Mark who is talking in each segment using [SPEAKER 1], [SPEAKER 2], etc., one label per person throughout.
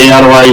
[SPEAKER 1] ARY,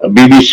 [SPEAKER 1] BBC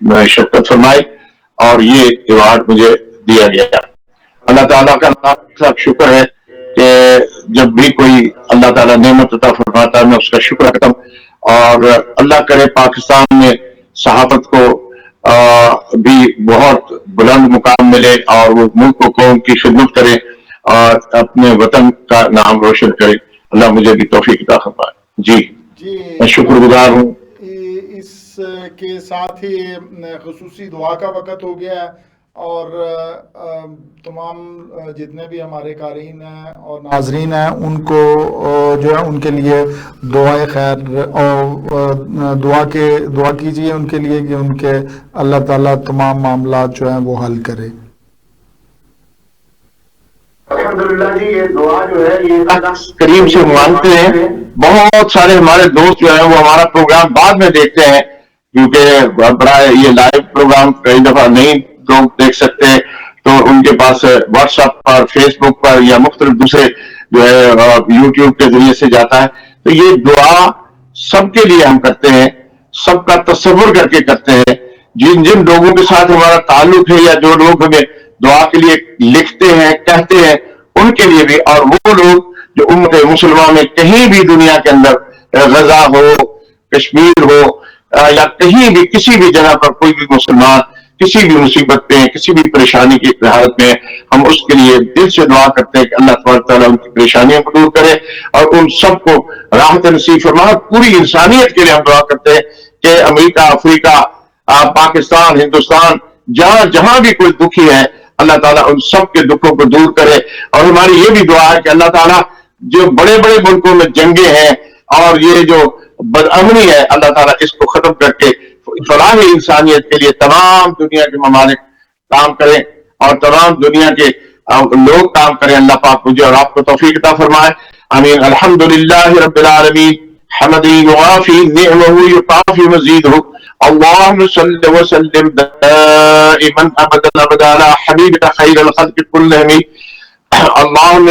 [SPEAKER 1] شرکت فرمائی اور یہ ایوارڈ مجھے دیا گیا. اللہ تعالیٰ کا لاکھ شکر ہے کہ جب بھی کوئی اللہ تعالیٰ نعمت عطا فرماتا ہے میں اس کا شکر کرتا ہوں. اور اللہ کرے پاکستان میں صحافت کو بھی بہت بلند مقام ملے اور وہ ملک و قوم کی خدمت کرے اور اپنے وطن کا نام روشن کرے. اللہ مجھے بھی توفیق عطا فرمائے. جی میں شکر گزار ہوں.
[SPEAKER 2] اس کے ساتھ ہی خصوصی دعا کا وقت ہو گیا ہے اور تمام جتنے بھی ہمارے قارئین ہیں اور ناظرین ہیں ان کو جو ہے ان کے لیے دعائے خیر اور دعا کیجیے ان کے لیے کہ ان کے اللہ تعالیٰ تمام معاملات جو ہیں وہ حل کرے.
[SPEAKER 1] الحمدللہ جی یہ دعا جو ہے یہ قریب سے مانتے ہیں. بہت سارے ہمارے دوست جو ہیں وہ ہمارا پروگرام بعد میں دیکھتے ہیں کیونکہ بڑا یہ لائیو پروگرام کئی دفعہ نہیں لوگ دیکھ سکتے ہیں تو ان کے پاس واٹس ایپ پر فیس بک پر یا مختلف دوسرے جو ہے یوٹیوب کے ذریعے سے جاتا ہے. تو یہ دعا سب کے لیے ہم کرتے ہیں, سب کا تصور کر کے کرتے ہیں. جن جن لوگوں کے ساتھ ہمارا تعلق ہے یا جو لوگ ہمیں دعا کے لیے لکھتے ہیں کہتے ہیں ان کے لیے بھی, اور وہ لوگ جو امت مسلمان میں کہیں بھی دنیا کے اندر غزہ ہو کشمیر ہو یا کہیں بھی کسی بھی جگہ پر کوئی بھی مسلمان کسی بھی مصیبت میں کسی بھی پریشانی کی حالت میں ہم اس کے لیے دل سے دعا کرتے ہیں کہ اللہ تبارک تعالیٰ ان کی پریشانیوں کو دور کرے اور ان سب کو راحت نصیب فرمائے. پوری انسانیت کے لیے ہم دعا کرتے ہیں کہ امریکہ افریقہ پاکستان ہندوستان جہاں بھی کوئی دکھی ہے اللہ تعالیٰ ان سب کے دکھوں کو دور کرے. اور ہماری یہ بھی دعا ہے کہ اللہ تعالیٰ جو بڑے بڑے ملکوں میں جنگیں ہیں اور یہ جو بدامنی ہے اللہ تعالیٰ اس کو ختم کر کے فلاح انسانیت کے لیے تمام دنیا کے ممالک کام کریں اور تمام دنیا کے لوگ کام کریں. اللہ پاک مجھے اور آپ کو توفیق عطا فرمائے. آمین. الحمدللہ رب العالمین حمدی یوافی نعمہ یکافی مزیدہ اللهم صل وسلم دائما ابدا على حبيبك خير الخلق كلهم اللهم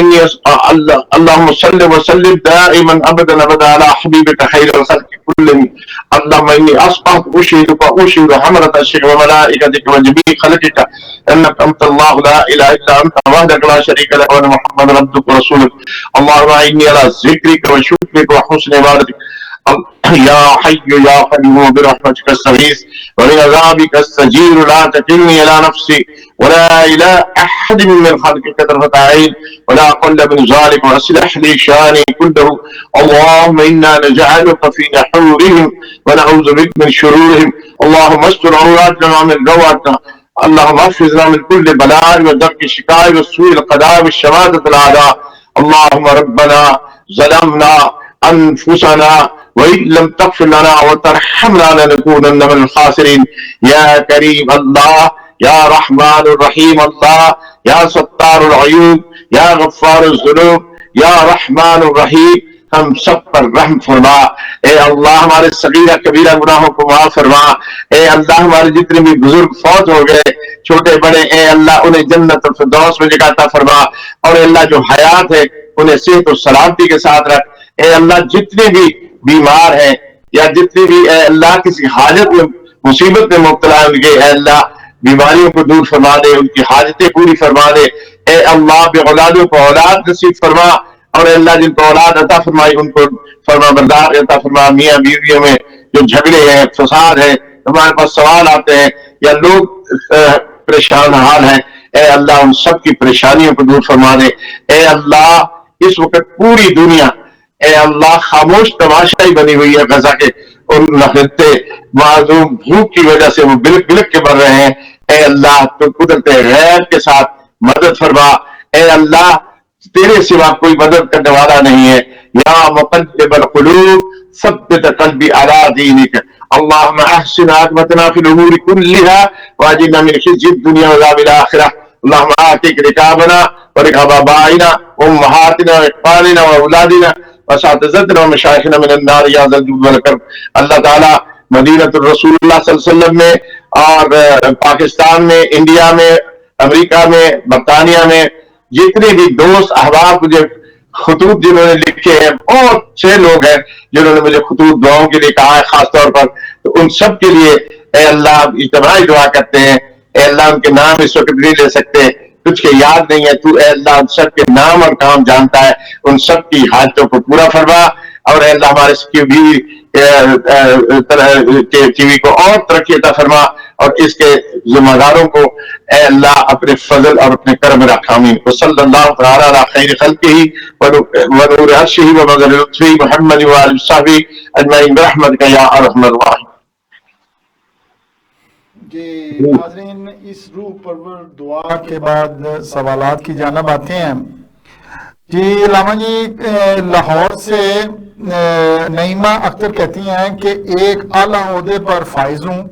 [SPEAKER 1] صل وسلم دائما ابدا على حبيبك خير الخلق كلهم اللهم اني اصبحت اشهدك واشهد حملة الشيخ وملائكتك وجميع خلقك انك انت الله لا اله الا انت وحدك لا شريك لك وانا محمد عبدك ورسولك. اللهم اعني على ذكرك وشكرك وحسن عبادتك یا حی یا قیوم برحمتک استغیث ومن عذابک استجیر لا تکلنی الی نفسی ولا الی احد من خلقک طرفۃ عین ولا اقل من ذلک واصلح لی شانی کله. اللهم انا نجعلک فی نحورهم ونعوذ بک من شرورهم. اللهم استر عوراتنا ومن رواتنا. اللهم احفظنا من كل بلاء ودرك الشقاء والسوء القضاء والشماتة الاعداء. اللهم ربنا ظلمنا انفسنا وإن لم تغفر لنا وترحمنا لنكونن من الخاسرين. يا كريم الله يا رحمن الرحيم الله يا ستار العيوب يا غفار الذنوب يا رحمن الرحيم ہم سب پر رحم فرما. اے اللہ ہمارے صغیرہ کبیرہ گناہوں کو معاف فرما. اے اللہ ہمارے جتنے بھی بزرگ فوت ہو گئے چھوٹے بڑے اے اللہ انہیں جنت الفردوس میں جگہ عطا فرما. اور اے اللہ جو حیات ہے انہیں صحت و سلامتی کے ساتھ رکھ. اے اللہ جتنے بھی بیمار ہیں یا جتنے بھی اے اللہ کسی حاجت میں مصیبت میں مبتلا ہوں گے اے اللہ بیماریوں کو دور فرما دے ان کی حاجتیں پوری فرما دے. اے اللہ بے اولادوں کو اولاد نصیب فرما اور اے اللہ جن کو اولاد عطا فرمائی ان کو فرما بردار عطا فرما. میاں بیویوں میں جو جھگڑے ہیں فساد ہے ہمارے پاس سوال آتے ہیں یا لوگ پریشان حال ہیں اے اللہ ان سب کی پریشانیوں کو دور فرما دے. اے اللہ اس وقت پوری دنیا اے اللہ خاموش تماشائی بنی ہوئی ہے. غزہ کے ان نخلتے معذوم بھوک کی وجہ سے وہ بلک بلک کے مر رہے ہیں. اے اللہ تو قدرت غیر کے ساتھ مدد فرما. اے اللہ تیرے سوا کوئی مدد کرنے والا نہیں ہے. یا مقلب القلوب ثبت قلبی علی دینک. اللهم احسن عاقبتنا في الامور كلها واجرنا من خزي الدنيا وعذاب الاخره. اللهم اعتق رقابنا ورقاب ابائنا وامهاتنا واخواننا واولادنا واساتذتنا ومشایخنا من النار یا ذا الجود والاکرام. اللہ تعالیٰ مدینہ الرسول اللہ صلی اللہ علیہ وسلم میں اور پاکستان میں انڈیا میں امریکہ میں برطانیہ میں جتنے بھی دوست احباب مجھے خطوط جنہوں نے لکھے ہیں بہت سے لوگ ہیں جنہوں نے مجھے خطوط دعاؤں کے لیے کہا ہے خاص طور پر تو ان سب کے لیے اے اللہ اجتماعی دعا کرتے ہیں، اے اللہ ان کے نام اس وقت نہیں لے سکتے، تجھ کے یاد نہیں ہے، تو اے اللہ ان سب کے نام اور کام جانتا ہے، ان سب کی حاجتوں کو پورا فرما، اور اے اللہ ہمارے اس کی بھی ٹی وی کو اور ترقی عطا فرما، اور اس کے ذمہ داروں کو اے اللہ اپنے فضل اور اپنے کرم رکھ، آمین۔ وصلی اللہ تعالی علی خیر خلقہ ونور عرشہ ومظہر لطفہ محمد وآلہ وصحبہ اجمعین برحمتک یا ارحم الراحمین۔
[SPEAKER 2] جی ناظرین، اس روح پرور دعا کے بعد سوالات کی جانب آتے ہیں۔ جی علامہ جی، لاہور سے نعیمہ اختر کہتی ہیں کہ ایک اعلیٰ عہدے پر فائز ہوں،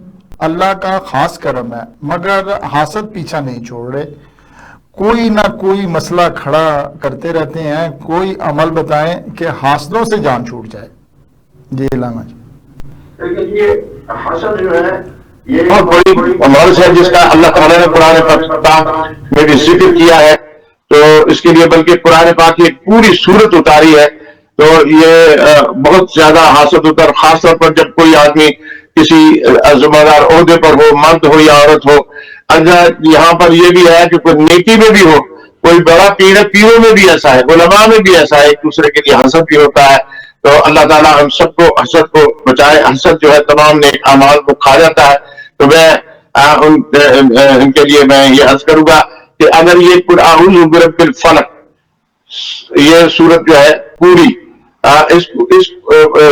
[SPEAKER 2] اللہ کا خاص کرم ہے، مگر حاسد پیچھا نہیں چھوڑ رہے، کوئی نہ کوئی مسئلہ کھڑا کرتے رہتے ہیں، کوئی عمل بتائیں کہ حاسدوں سے جان چھوٹ جائے۔ جی علامہ جی،
[SPEAKER 1] یہ حسد جو ہے یہ بہت بڑی مرض ہے جس کا اللہ تعالیٰ نے قرآن پاک میں بھی ذکر کیا ہے، تو اس کے لیے بلکہ قرآن پاک کی ایک پوری سورت اتاری ہے، تو یہ بہت زیادہ حاسد ہوتا ہے، خاص طور پر جب کوئی آدمی کسی ذمہ دار عہدے پر ہو، مرد ہو یا عورت ہو۔ اگر یہاں پر یہ بھی ہے کہ کوئی نیکی میں بھی ہو، کوئی بڑا پیر ہے، پیروں میں بھی ایسا ہے، علماء میں بھی ایسا ہے، ایک دوسرے کے لیے حسد بھی ہوتا ہے، تو اللہ تعالیٰ ہم سب کو حسد کو بچائے۔ حسد جو ہے تمام نیک اعمال کو کھا جاتا ہے، تو میں ان کے لیے میں یہ عرض کروں گا کہ اگر یہ قل اعوذ برب الفلق، یہ سورت جو ہے پوری، اس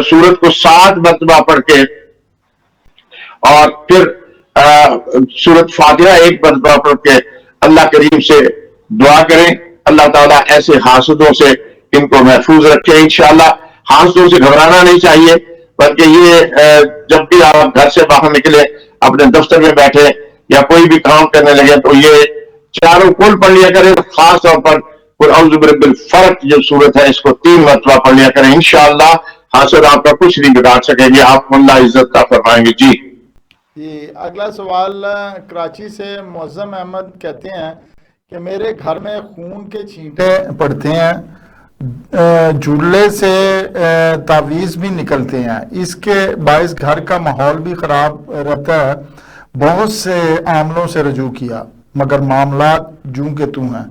[SPEAKER 1] سورت کو 7 مرتبہ پڑھ کے اور پھر سورت فاتحہ 1 مرتبہ پڑھ کے اللہ کریم سے دعا کریں، اللہ تعالیٰ ایسے حاسدوں سے ان کو محفوظ رکھے۔ انشاءاللہ حاسدوں سے گھبرانا نہیں چاہیے، بلکہ یہ جب بھی آپ گھر سے باہر نکلے، اپنے دفتر میں بیٹھے یا کوئی بھی کام کرنے لگے، تو یہ چاروں کل پڑھ لیا کریں، خاص طور پر قل اعوذ برب الفلق جو سورت ہے اس کو 3 مرتبہ پڑھ لیا کریں، انشاءاللہ حاسد آپ کا کچھ نہیں بگاڑ سکیں گے، آپ کو اللہ عزت کا فرمائیں گے۔ جی
[SPEAKER 2] جی اگلا سوال کراچی سے معظم احمد کہتے ہیں کہ میرے گھر میں خون کے چھینٹے پڑتے ہیں، جھولے سے تعویذ بھی نکلتے ہیں، اس کے باعث گھر کا ماحول بھی خراب رہتا ہے، بہت سے عاملوں سے رجوع کیا مگر معاملات جوں کہ توں ہیں،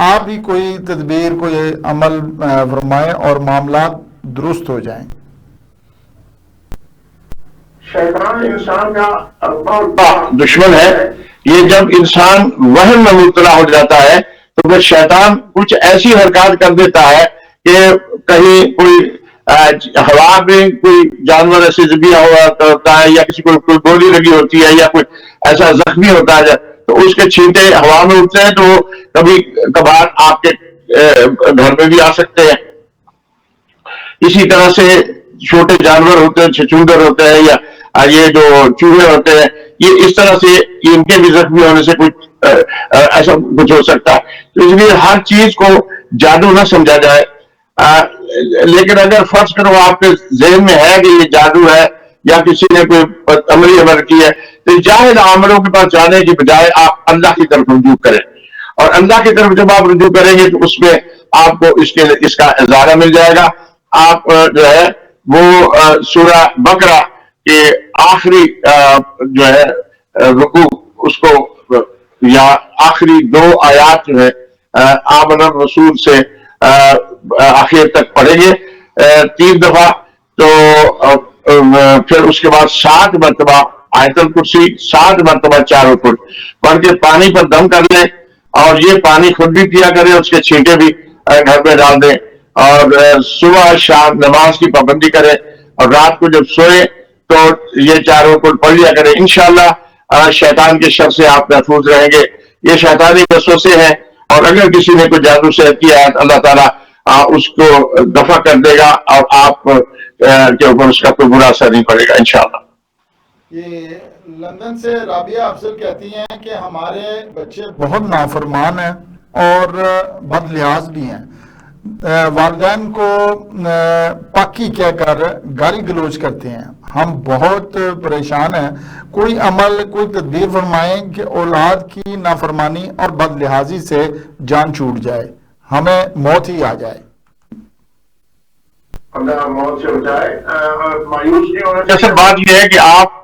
[SPEAKER 2] آپ بھی کوئی تدبیر کوئی عمل فرمائیں اور معاملات درست ہو جائیں۔
[SPEAKER 1] شیطان انسان کا بہت دشمن ہے، یہ جب انسان وہم میں مبتلا ہو جاتا ہے تو پھر شیطان کچھ ایسی حرکات کر دیتا ہے کہ کہیں کوئی ہوا میں کوئی جانور ایسے ذبیحہ ہوا ہوتا ہے، یا کسی کو کوئی گولی لگی ہوتی ہے، یا کوئی ایسا زخمی ہوتا ہے تو اس کے چھینٹے ہوا میں اٹھتے ہیں، تو وہ کبھی کبھار آپ کے گھر میں بھی آ سکتے ہیں۔ اسی طرح سے چھوٹے جانور ہوتے ہیں، چھچھندر ہوتے ہیں، یا یہ جو چوہے ہوتے ہیں، یہ اس طرح سے ان کے بھی زخمی ہونے سے کچھ ایسا کچھ ہو سکتا ہے، تو اس لیے ہر چیز کو جادو نہ سمجھا جائے۔ لیکن اگر فرض کرو آپ کے ذہن میں ہے کہ یہ جادو ہے یا کسی نے کوئی عملی عمل کی ہے، تو جاہل عاملوں کے پاس جانے کی بجائے آپ اللہ کی طرف رجوع کریں، اور اللہ کی طرف جب آپ رجوع کریں گے تو اس میں آپ کو اس کا اظہارہ مل جائے گا۔ آپ جو ہے وہ سورہ بقرہ کے آخری جو ہے رکوع، اس کو یا آخری 2 آیات جو ہے آمن الرسول سے آخر تک پڑھیں گے 3 دفعہ، تو پھر اس کے بعد 7 مرتبہ آیت الکرسی، 7 مرتبہ 4 رکوع پڑھ کے پانی پر دم کر لیں، اور یہ پانی خود بھی پیا کریں، اس کے چھینٹے بھی گھر میں ڈال دیں، اور صبح شام نماز کی پابندی کریں، اور رات کو جب سوئیں تو یہ 4 رکوع پڑھ لیا کریں۔ انشاءاللہ شیطان کے شر سے آپ محفوظ رہیں گے۔ یہ شیطانی وسوسے ہیں، اور اگر کسی نے کوئی جادو سحر کیا ہے تو اللہ تعالیٰ اس کو دفع کر دے گا، اور آپ کے اوپر اس کا کوئی برا اثر نہیں پڑے گا انشاءاللہ۔
[SPEAKER 2] یہ لندن سے رابعہ افضل کہتی ہیں کہ ہمارے بچے بہت نافرمان ہیں اور بد لحاظ بھی ہیں، والدین کو پاکی کہہ کر گالی گلوچ کرتے ہیں، ہم بہت پریشان ہیں، کوئی عمل کوئی تدبیر فرمائیں کہ اولاد کی نافرمانی اور بد لحاظی سے جان چھوٹ جائے، ہمیں موت ہی آ جائے۔
[SPEAKER 1] اللہ موت سے بچائے، مایوس نہیں ہونا۔ جیسے بات یہ ہے کہ آپ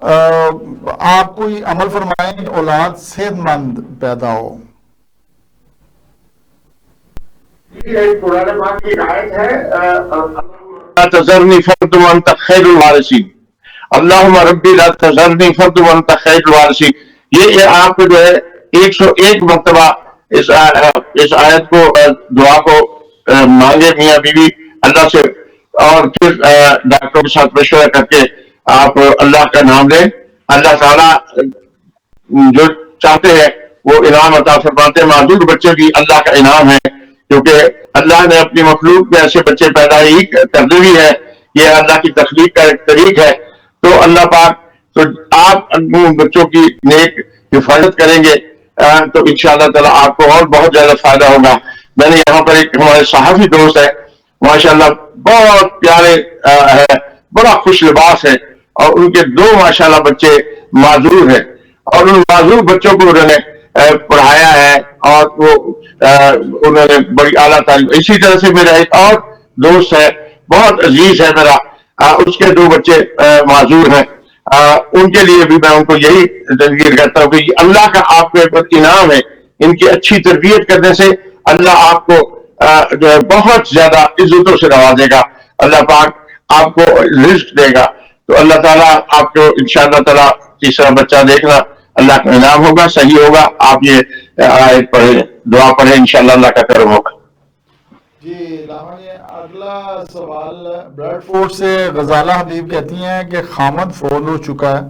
[SPEAKER 2] آپ کوئی عمل فرمائیں کہ اولاد صحت مند پیدا ہو.
[SPEAKER 1] قرآن پاک کی آیت ہے لا تذرنی فرد وانت خیر الوارثین، اللہم ربی لا تذرنی فرد وانت خیر الوارثین. یہ آپ جو ہے 101 مرتبہ اس آیت کو دعا کو مانگے میاں بیوی اللہ سے، اور پھر ڈاکٹر کے ساتھ مشورہ کر کے آپ اللہ کا نام لیں. اللہ تعالیٰ جو چاہتے ہیں وہ انعام عطا فرماتے ہیں. معذور بچے بھی اللہ کا انعام ہے، کیونکہ اللہ نے اپنی مخلوق میں ایسے بچے پیدا ہی کر دی ہے. یہ اللہ کی تخلیق کا ایک طریق ہے. تو اللہ پاک تو آپ بچوں کی نیک حفاظت کریں گے تو انشاءاللہ تعالیٰ آپ کو اور بہت زیادہ فائدہ ہوگا. میں نے یہاں پر ایک ہمارے صحافی دوست ہے، ماشاءاللہ بہت پیارے ہے، بڑا خوش لباس ہے، اور ان کے 2 ماشاءاللہ بچے معذور ہیں، اور ان معذور بچوں کو انہوں نے پڑھایا ہے، اور وہ انہوں نے بڑی اعلیٰ تعلیم. اسی طرح سے میرا ایک اور دوست ہے، بہت عزیز ہے میرا، اس کے 2 بچے معذور ہیں. ان کے لیے بھی میں ان کو یہی تذکیر کرتا ہوں کہ یہ اللہ کا آپ کے اوپر انعام ہے. ان کی اچھی تربیت کرنے سے اللہ آپ کو جو ہے بہت زیادہ عزتوں سے نوازے گا. اللہ پاک آپ کو رزق دے گا. تو اللہ تعالیٰ آپ کو انشاءاللہ تعالیٰ تیسرا بچہ دیکھنا اللہ کا انعام ہوگا، صحیح ہوگا. آپ یہ آیت پڑھیں، دعا پڑھیں، انشاءاللہ اللہ کا کرم ہوگا.
[SPEAKER 2] جی اگلا سوال بریڈ فورٹ سے غزالہ حبیب کہتی ہیں کہ خامد فوت ہو چکا ہے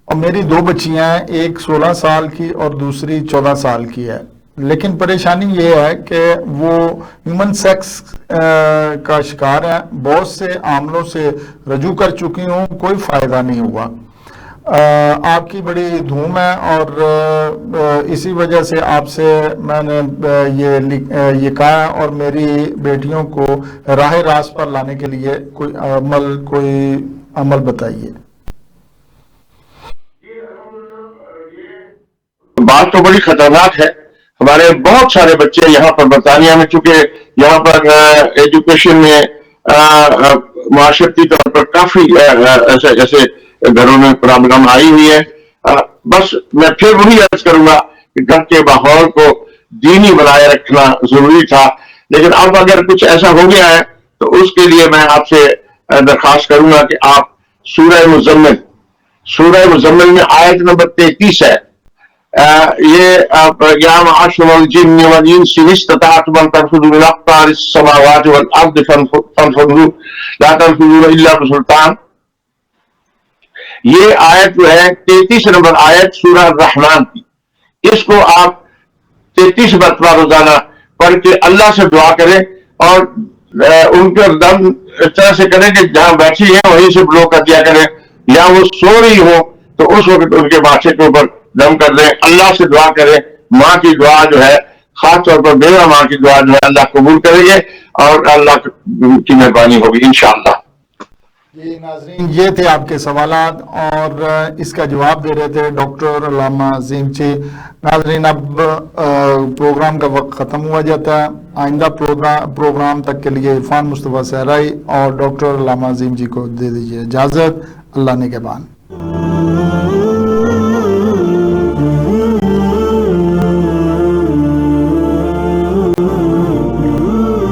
[SPEAKER 2] اور میری 2 بچیاں ہیں، ایک 16 سال کی اور دوسری 14 سال کی ہے، لیکن پریشانی یہ ہے کہ وہ ہیومن سیکس کا شکار ہے. بہت سے عاملوں سے رجوع کر چکی ہوں، کوئی فائدہ نہیں ہوا. آپ کی بڑی دھوم ہے اور اسی وجہ سے آپ سے میں نے یہ کہا، اور میری بیٹیوں کو راہ راست پر لانے کے لیے کوئی عمل بتائیے.
[SPEAKER 1] بات تو بڑی خطرناک ہے. ہمارے بہت سارے بچے یہاں پر برطانیہ میں، چونکہ یہاں پر ایجوکیشن میں معاشرتی طور پر کافی ایسے گھروں میں پرابلم آئی ہوئی ہے. بس میں پھر وہی عرض کروں گا کہ گھر کے ماحول کو دینی بنائے رکھنا ضروری تھا، لیکن اب اگر کچھ ایسا ہو گیا ہے تو اس کے لیے میں آپ سے درخواست کروں گا کہ آپ سورہ مزمل میں آیت نمبر 33 ہے، یہ یا معاشر الجن والانس ان استطعتم ان تنفذوا من اقطار السماوات والارض فانفذوا لا تنفذون الا بسلطان. یہ آیت جو ہے 33 نمبر آیت سورہ الرحمن کی، اس کو آپ 33 مرتبہ روزانہ پڑھ کے اللہ سے دعا کریں، اور ان کے دم اس طرح سے کریں کہ جہاں بیٹھی ہیں وہیں سے بلو کر دیا کریں، یا وہ سو رہی ہو تو اس وقت ان کے ماتھے کے اوپر دم کر دیں. اللہ سے دعا کریں. ماں کی دعا جو ہے، خاص طور پر بیوہ ماں کی دعا جو ہے اللہ قبول کریں گے، اور اللہ کی مہربانی ہوگی انشاءاللہ.
[SPEAKER 2] جی ناظرین، یہ تھے آپ کے سوالات اور اس کا جواب دے رہے تھے ڈاکٹر علامہ عظیم چی. ناظرین، اب پروگرام کا وقت ختم ہوا جاتا ہے. آئندہ پروگرام تک کے لیے عرفان مصطفیٰ صحرائی اور ڈاکٹر علامہ عظیم جی کو دے دیجیے اجازت. اللہ نگہبان.